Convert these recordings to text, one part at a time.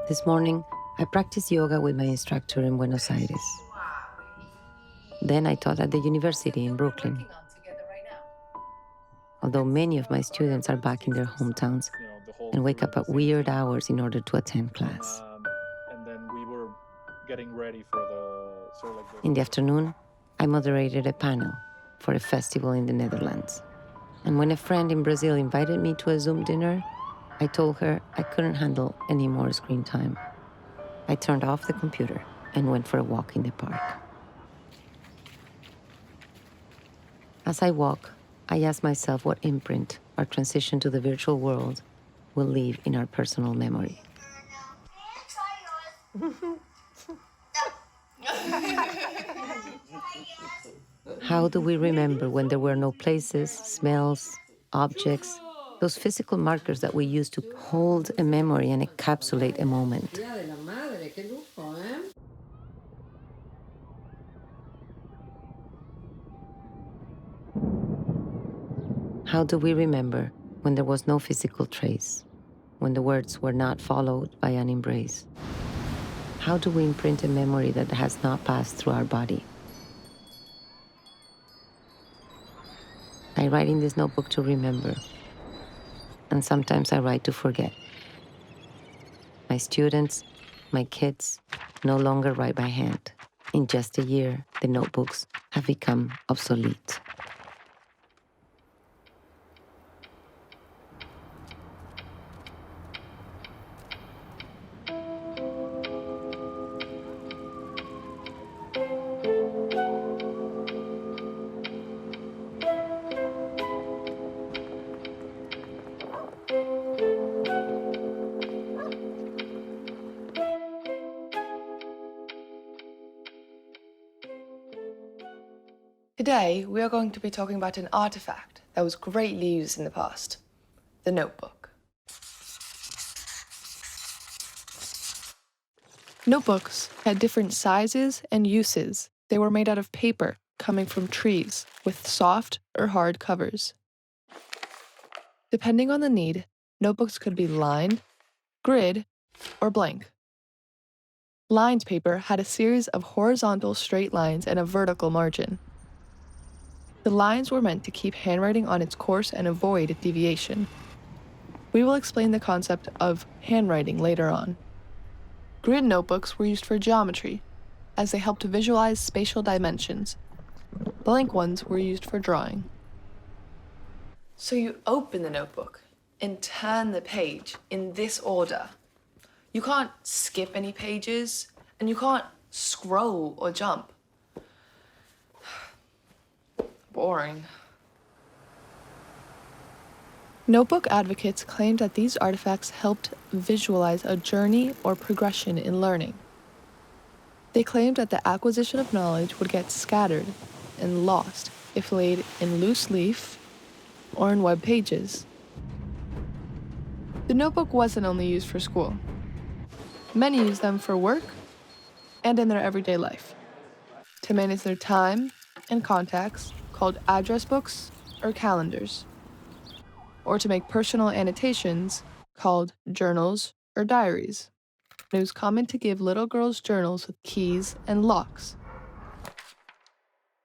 This morning, I practiced yoga with my instructor in Buenos Aires. Then I taught at the university in Brooklyn. Although many of my students are back in their hometowns and wake up at weird hours in order to attend class. And then we were getting ready for the... In the afternoon, I moderated a panel for a festival in the Netherlands. And when a friend in Brazil invited me to a Zoom dinner, I told her I couldn't handle any more screen time. I turned off the computer and went for a walk in the park. As I walk, I ask myself what imprint our transition to the virtual world will leave in our personal memory. How do we remember when there were no places, smells, objects, those physical markers that we use to hold a memory and encapsulate a moment? How do we remember when there was no physical trace, when the words were not followed by an embrace? How do we imprint a memory that has not passed through our body? I write in this notebook to remember, and sometimes I write to forget. My students, my kids, no longer write by hand. In just a year, the notebooks have become obsolete. Today, we are going to be talking about an artifact that was greatly used in the past, the notebook. Notebooks had different sizes and uses. They were made out of paper coming from trees with soft or hard covers. Depending on the need, notebooks could be lined, grid, or blank. Lined paper had a series of horizontal straight lines and a vertical margin. The lines were meant to keep handwriting on its course and avoid deviation. We will explain the concept of handwriting later on. Grid notebooks were used for geometry, as they helped to visualize spatial dimensions. Blank ones were used for drawing. So you open the notebook and turn the page in this order. You can't skip any pages, and you can't scroll or jump. Boring. Notebook advocates claimed that these artifacts helped visualize a journey or progression in learning. They claimed that the acquisition of knowledge would get scattered and lost if laid in loose leaf or in web pages. The notebook wasn't only used for school. Many used them for work and in their everyday life, to manage their time and contacts, called address books or calendars, or to make personal annotations called journals or diaries. It was common to give little girls journals with keys and locks.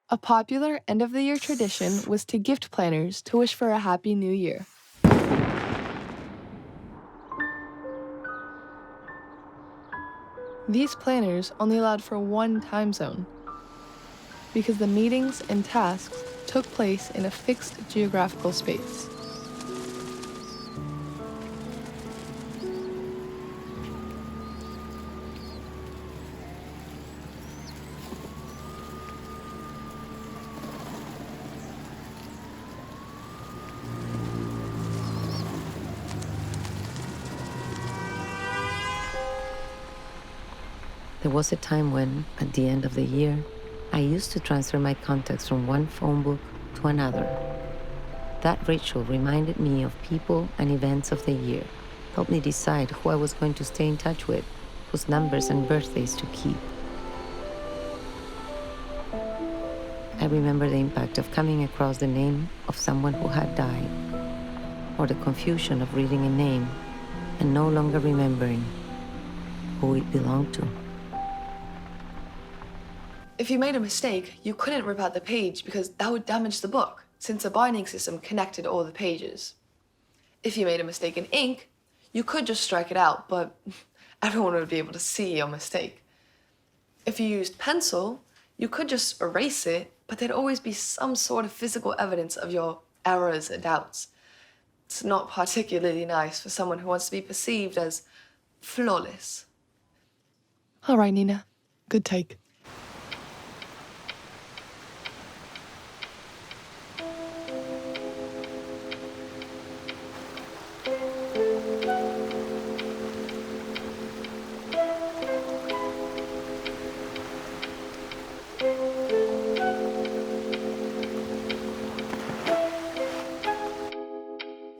A popular end-of-the-year tradition was to gift planners to wish for a happy new year. These planners only allowed for one time zone, because the meetings and tasks took place in a fixed geographical space. There was a time when, at the end of the year, I used to transfer my contacts from one phone book to another. That ritual reminded me of people and events of the year, helped me decide who I was going to stay in touch with, whose numbers and birthdays to keep. I remember the impact of coming across the name of someone who had died, or the confusion of reading a name and no longer remembering, who it belonged to. If you made a mistake, you couldn't rip out the page because that would damage the book, since the binding system connected all the pages. If you made a mistake in ink, you could just strike it out, but everyone would be able to see your mistake. If you used pencil, you could just erase it, but there'd always be some sort of physical evidence of your errors and doubts. It's not particularly nice for someone who wants to be perceived as flawless. All right, Nina. Good take.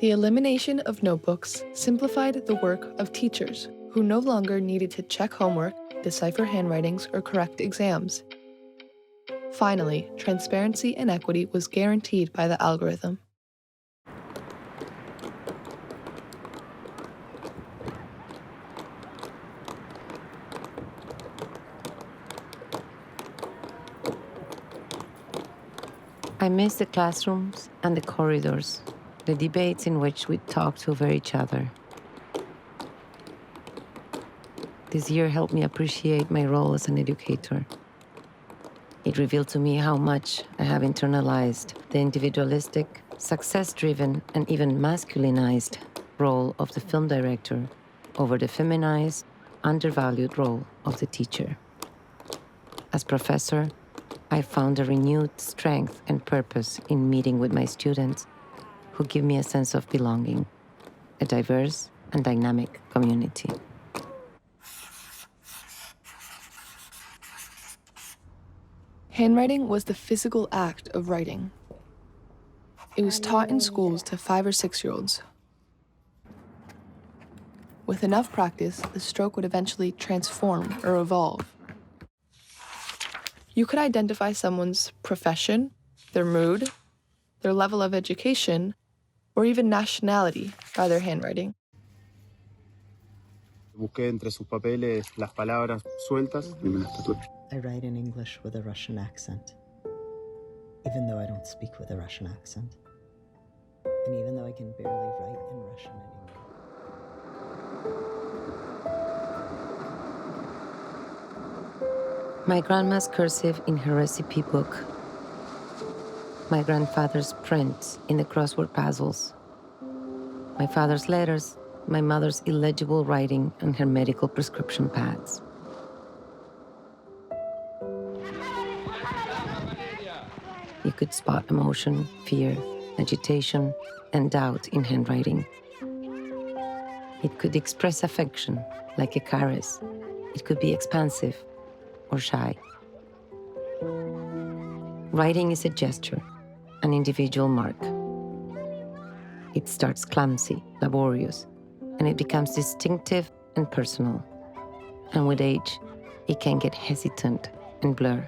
The elimination of notebooks simplified the work of teachers who no longer needed to check homework, decipher handwritings, or correct exams. Finally, transparency and equity was guaranteed by the algorithm. I miss the classrooms and the corridors, the debates in which we talked over each other. This year helped me appreciate my role as an educator. It revealed to me how much I have internalized the individualistic, success-driven, and even masculinized role of the film director over the feminized, undervalued role of the teacher. As professor, I found a renewed strength and purpose in meeting with my students who give me a sense of belonging, a diverse and dynamic community. Handwriting was the physical act of writing. It was taught in schools to 5 or 6-year-olds. With enough practice, the stroke would eventually transform or evolve. You could identify someone's profession, their mood, their level of education, or even nationality by their handwriting. Busqué entre sus papeles las palabras sueltas y me las tatué. I write in English with a Russian accent, even though I don't speak with a Russian accent, and even though I can barely write in Russian anymore. My grandma's cursive in her recipe book, my grandfather's prints in the crossword puzzles, my father's letters, my mother's illegible writing on her medical prescription pads. You could spot emotion, fear, agitation, and doubt in handwriting. It could express affection, like a caress. It could be expansive or shy. Writing is a gesture, an individual mark. It starts clumsy, laborious, and it becomes distinctive and personal. And with age, it can get hesitant and blur.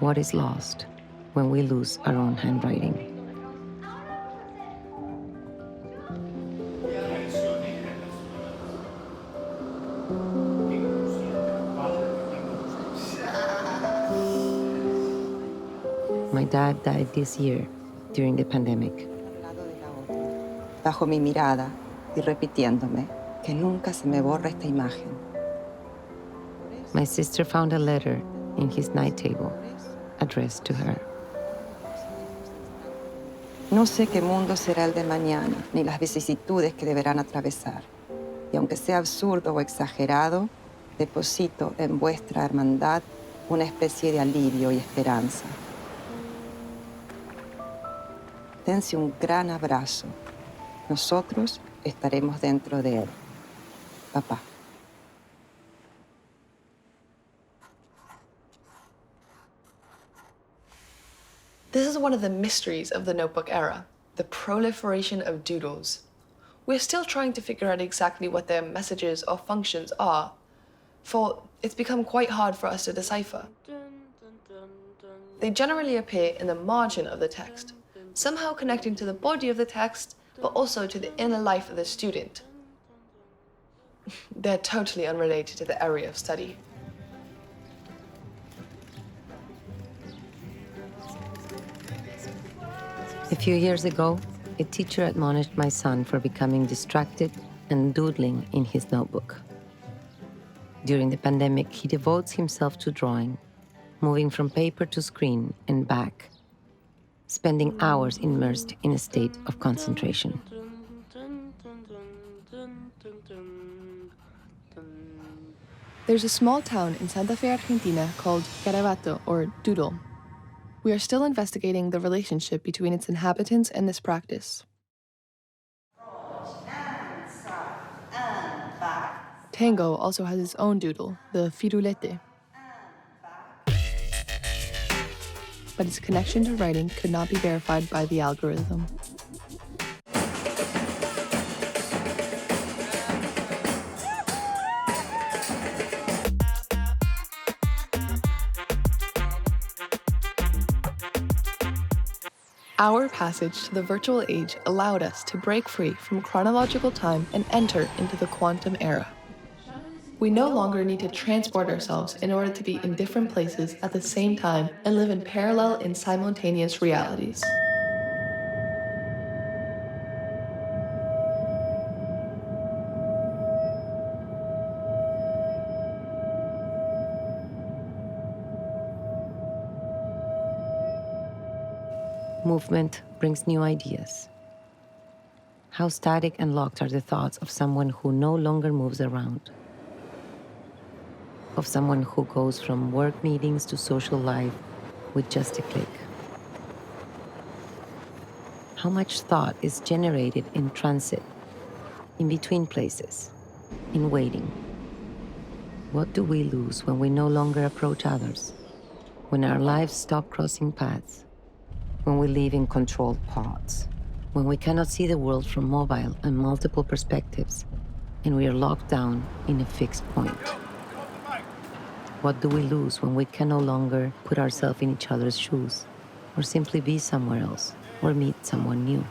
What is lost when we lose our own handwriting? My dad died this year during the pandemic. Bajo mi mirada y repitiéndome que nunca se me borra esta imagen. My sister found a letter in his night table addressed to her. No sé qué mundo será el de mañana, ni las vicisitudes que deberán atravesar. Y aunque sea absurdo o exagerado, deposito en vuestra hermandad una especie de alivio y esperanza. Dense un gran abrazo. Nosotros estaremos dentro de él. Papá. This is one of the mysteries of the notebook era, the proliferation of doodles. We're still trying to figure out exactly what their messages or functions are, for it's become quite hard for us to decipher. They generally appear in the margin of the text, somehow connecting to the body of the text, but also to the inner life of the student. They're totally unrelated to the area of study. A few years ago, a teacher admonished my son for becoming distracted and doodling in his notebook. During the pandemic, he devotes himself to drawing, moving from paper to screen and back, spending hours immersed in a state of concentration. There's a small town in Santa Fe, Argentina called Garabato, or Doodle. We are still investigating the relationship between its inhabitants and this practice. Tango also has its own doodle, the firulete. But its connection to writing could not be verified by the algorithm. Our passage to the virtual age allowed us to break free from chronological time and enter into the quantum era. We no longer need to transport ourselves in order to be in different places at the same time and live in parallel and simultaneous realities. Movement brings new ideas. How static and locked are the thoughts of someone who no longer moves around? Of someone who goes from work meetings to social life with just a click? How much thought is generated in transit, in between places, in waiting? What do we lose when we no longer approach others? When our lives stop crossing paths? When we live in controlled pods? When we cannot see the world from mobile and multiple perspectives, and we are locked down in a fixed point? What do we lose when we can no longer put ourselves in each other's shoes, or simply be somewhere else, or meet someone new?